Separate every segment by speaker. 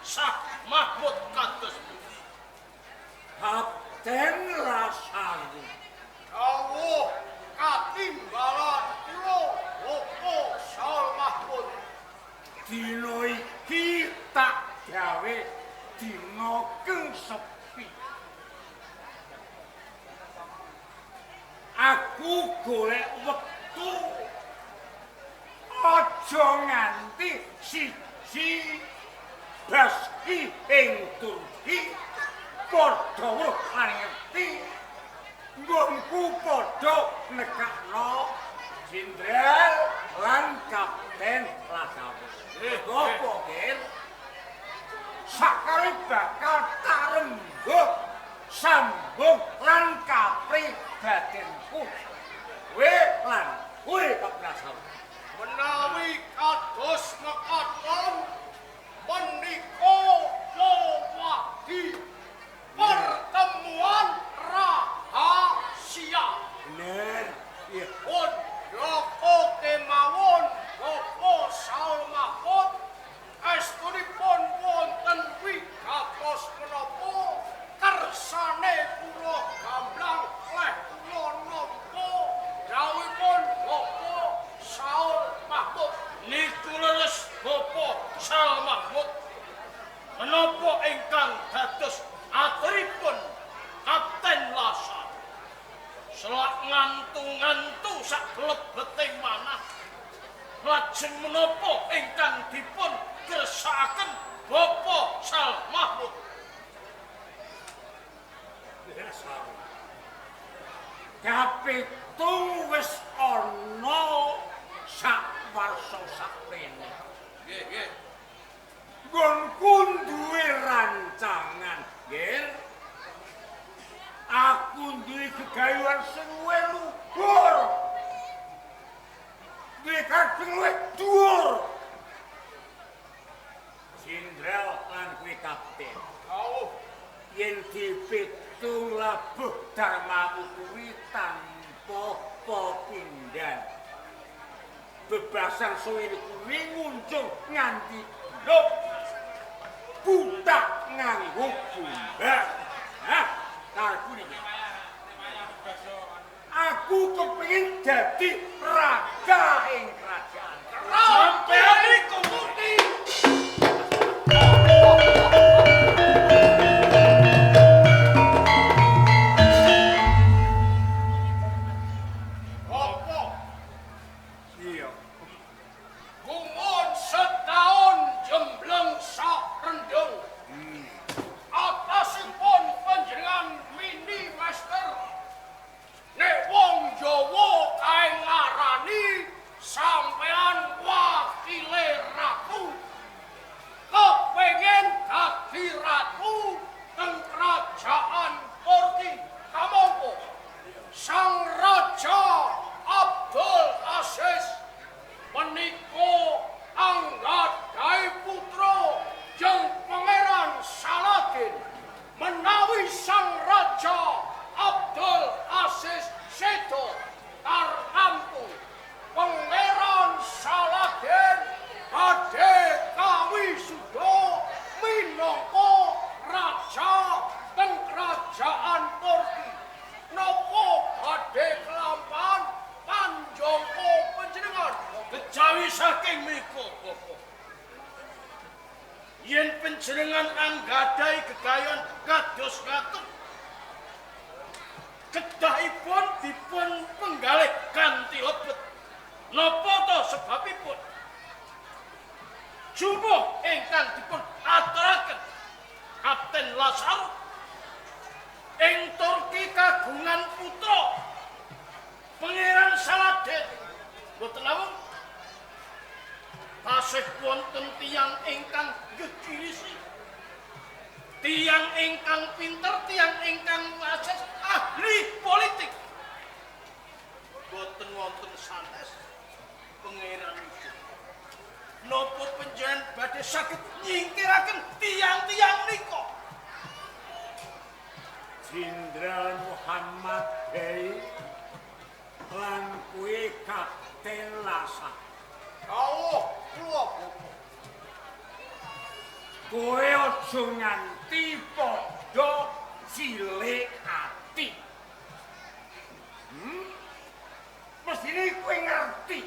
Speaker 1: Sah Mahmud kados pundi?
Speaker 2: Kapten Lasari.
Speaker 1: Dawuh katimbalan kula Bapak Saul Mahmud.
Speaker 2: Dina iki tak gawe dina kang sepi. Aku golek wektu aja nganti siji Baski ing Turki padha weruh lan ngerti nggonku padha nekakno Jenderal lan Kapten Lasari. Apa Ger? Sakare bakal tarembuk sambung lan kapribadenku. Kowe lan kowe Kapten Lasari.
Speaker 1: Menawi kados mekaten menika mewadi pertemuan rahasia.
Speaker 2: Bener. Iya.
Speaker 1: Pun Joko kemawon Bapak Saul Mahmud estunipun wonten wigatos menapa kersane kula gamblang leh kula nampa dawuhipun Bapak Saul Mahmud. Niku leres Bapak Saul Mahmud. Menapa ingkang dados aturipun Kapten Lasar? Selak ngantu-ngantu sak blebeting manah. Lajeng menapa ingkang dipun kersakaken Bapak Saul Mahmud?
Speaker 2: Kapitung wis ana sak warsa sakmene.
Speaker 1: Nggih, nggih.
Speaker 2: Nggonku duwe rancangan, Ger. Aku duwe gegayuhan sing luwih luhur. Duwe kadung luwih dhuwur. Jenderal lan kuwi kapten.
Speaker 1: Kau
Speaker 2: Yen dipitung labuh Darmamu kuwi tanpa pepindhan. Bebasan suwene kuwi nguncung nganti lho budak nganggo bumbak. Hah? Karepku niki. Aku kepengin dadi raja ing kerajaan.
Speaker 1: sampeyan iku pundi? Apa?
Speaker 2: Iya.
Speaker 1: Gumun setahun jembleng sak rendeng. Atasipun panjenengan mini master. Nek wong Jawa kae ngarani sampean wakile ratu. Kepengin dadi ratu teng kerajaan Turki. Kamangka Sang Raja Abdul Aziz menika anggadhahi putra jeng Pangeran Saladin. Menawi Sang Raja Abdul Aziz sedo tartamtu Pangeran Saladin badhe kawisuda minangka raja teng kerajaan Turki. Napa badhe kelampahan panjangka panjenengan kejawi saking menika Bapak. Yen panjenengan anggadhahi gegayuhan kados ngaten, kedahipun dipun penggalih kanthi lebet. Napa to sebabipun? Jumuh ingkang dipun aturaken Kapten Lasar ing Turki kagungan putra Pangeran Saladin. Boten lawuh tasih wonten tiyang ingkang gegirisi, tiyang ingkang pinter, tiyang ingkang wasis, ahli politik. Boten wonten sanes Pangeran iku. Napa panjenengan badhe saged nyingkiraken tiyang-tiyang nika?
Speaker 2: Jenderal Muhammad Bey lan kuwi Kapten Lasar.
Speaker 1: Kawuh kula Bapak.
Speaker 2: kowe aja nganti padha cilik ati. Mestine kowe ngerti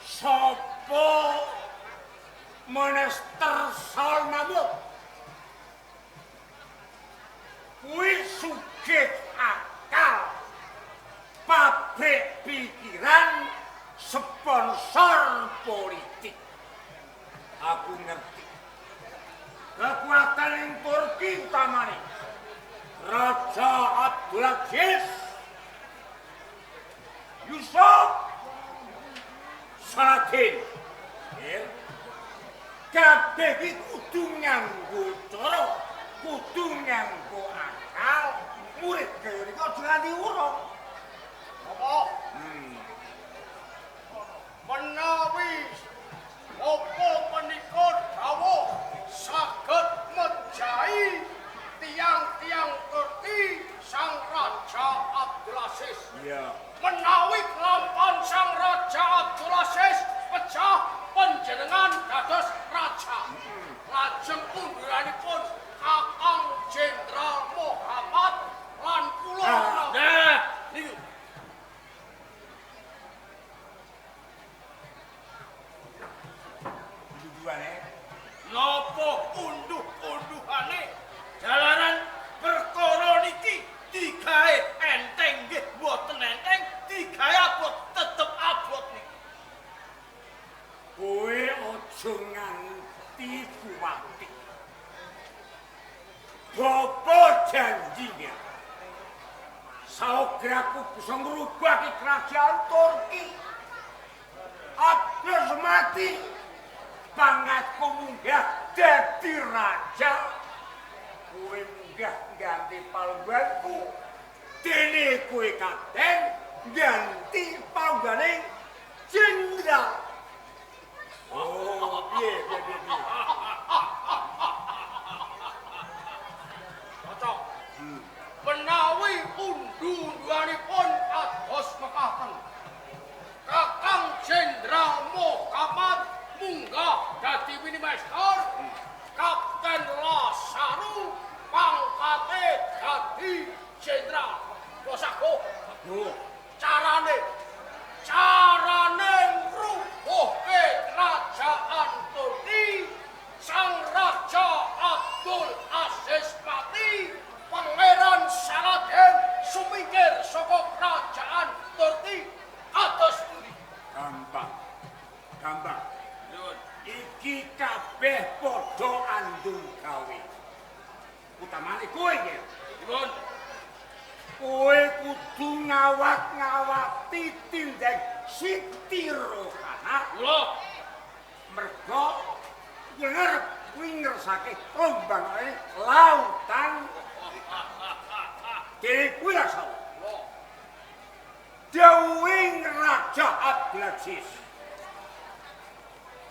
Speaker 2: sapa Monster Salmamut. Kuwi sugih akal, pabrik pikiran, sponsor politik. Aku ngerti. Kekuatan yang Turki utamanya Raja Abdulaziz, Yusuf, Saladin. Kabeh iki kudu nganggo cara, kudu nganggo akal, murid kaya iki aja nganti urung.
Speaker 1: Apa? Menawi apa menika dawuh saged mejahi tiang-tiang Turki Sang Raja Abdulaziz.
Speaker 2: Iya.
Speaker 1: Menawi kelampon Sang Raja Abdulaziz pecah panjenengan dados raja. Lajeng unduranipun Kakang Jenderal Muhammad lan kula. Nah, niku. Napa unduh-unduhane jalaran perkara niki digawe enteng nggih mboten enteng, digawe abot tetep abot niki.
Speaker 2: Kowe aja nganti kuwatir. Bapa janjinya saoge aku bisa ngrubah kerajaan Turki. Abdus mati, pangkatku munggah dadi raja. Kowe munggah ganti palungganku, dene kowe kapten ganti palunggane jenderal. Oh, piye.
Speaker 1: Cocok. Menawi undu-unduanipun kados mekaten. Kakang Jenderal Muhammad munggah dadi Winchester, Kapten Lasaru pangkate dadi jenderal. Bosaku. Carane ngrubuhke kerajaan Turki, Sang Raja Abdul Aziz mati, Pangeran Saladin sumingkir saka kerajaan Turki kados pundi.
Speaker 2: Gampang. Iki kabeh padha andung gawe. Utamane kowe iki.
Speaker 1: Dipun.
Speaker 2: Kowe kudu ngawak-ngawati tindang Siti Rohana.
Speaker 1: Kula
Speaker 2: Mergo kuwi ngersake rombangane lautan. Dene kuwi rasa. Dawing Raja Abdulaziz.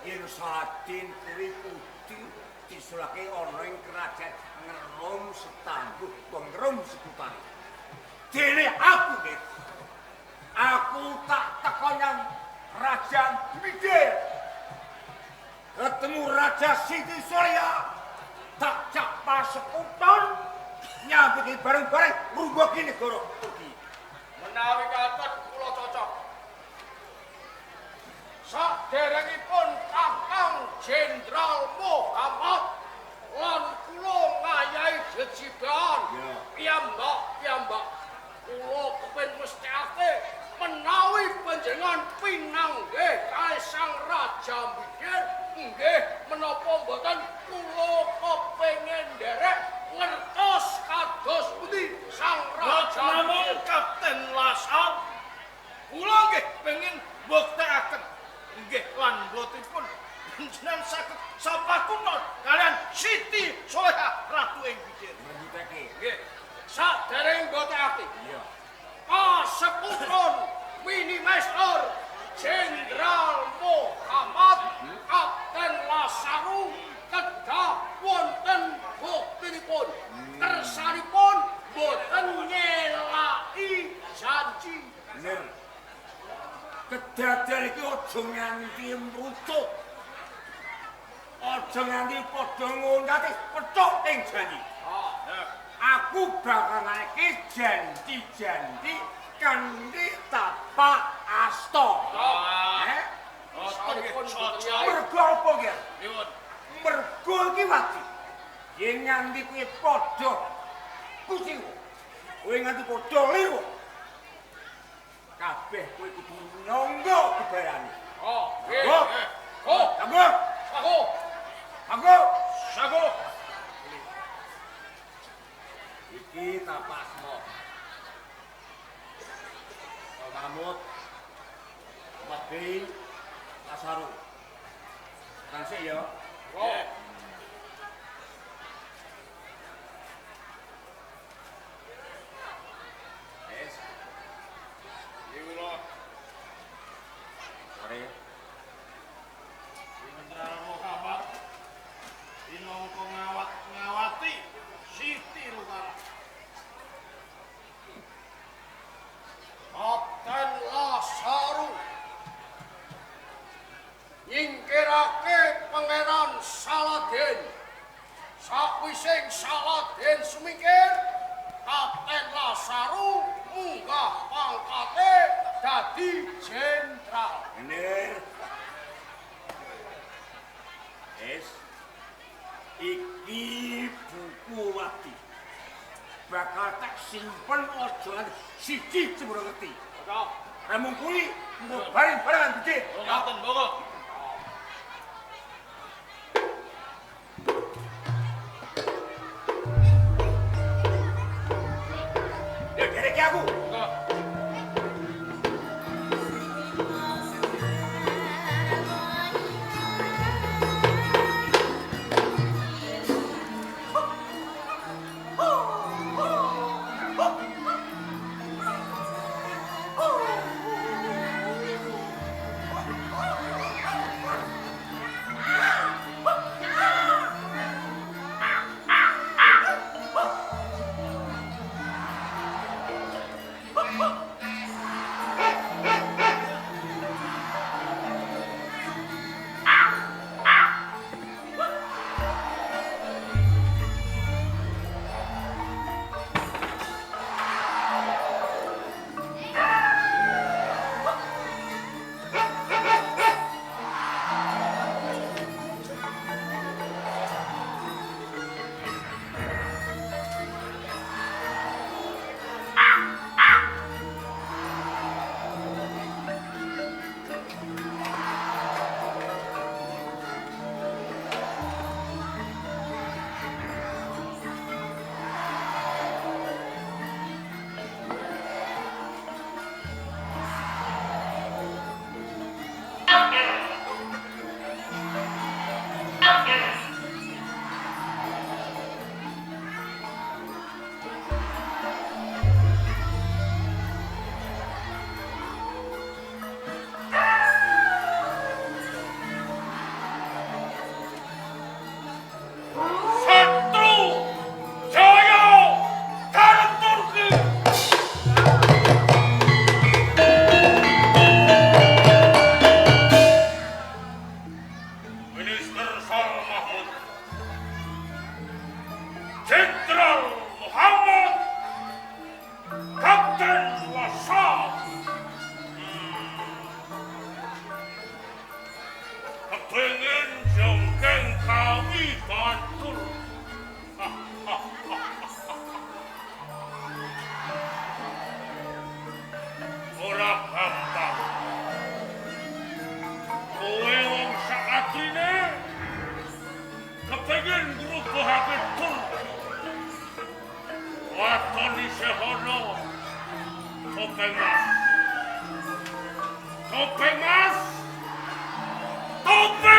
Speaker 2: Yen Saladin kuwi kudu disulake ana ing kerajaan Ngerum Setangguh, Ngerum Sekutari. Dene aku tak teko nang kerajaan Midil. Ketemu Raja Siti Surya, tak jak pasekuton nyambut bareng-bareng ngrumbuki negara Turki.
Speaker 1: menawi katon kula cocok. Saderengipun Kakang Jenderal Muhammad lan kula ngayahi jejiban piyambak kula kepen mesthekake menawi panjenengan pinanggih kae Sang Raja Midil nggih menapa mboten kula kepengin nderek ngertos kados pundi Sang Raja Midil. Kapten Lasar kula nggih pengin mbuktekaken nggih lan mbotenipun panjenengan saged sapa kuno kalian Siti Soya Ratu ing Midil.
Speaker 2: Lanjutake.
Speaker 1: Nggih. Sadereng mbotekake.
Speaker 2: Iya.
Speaker 1: Pasekuton Winchester Jenderal Muhammad Kapten Lasaru kedah wonten buktinipun. Kersanipun boten nyelaki janji.
Speaker 2: Bener. Kedadean iki aja nganti mrutut. aja nganti padha ngondati pecuk ing janji. Aku bakal naiki janji-janji kanthi tapak asta. Mergo apa ki? Mergo iki wati. Yen nganti kuwi padha kucing. Kowe nganti padha liru. Kabeh kowe kudu nyangga kebayane. Sago. Iki tapasmo. Mamut. Mati. Asaru. Tansih ya. Yes.
Speaker 1: Iki lho.
Speaker 2: Mari.
Speaker 1: Jenderal Muhammad inongko ngawati Siti Rugara. Kapten Lasaru nyingkirake Pangeran Saladin. Sakwising Saladin sumingkir, Kapten Lasaru munggah pangkate dadi jenderal.
Speaker 2: Bener. Es. Iki buku wati. Bakal tak simpen aja siji cemburu ngerti. Remung kuli mbok bareng-bareng dicit.
Speaker 1: Ngaten, Mbok.
Speaker 2: Ya derek aku.
Speaker 1: Topeng Mas! Topeng Mas! Topeng!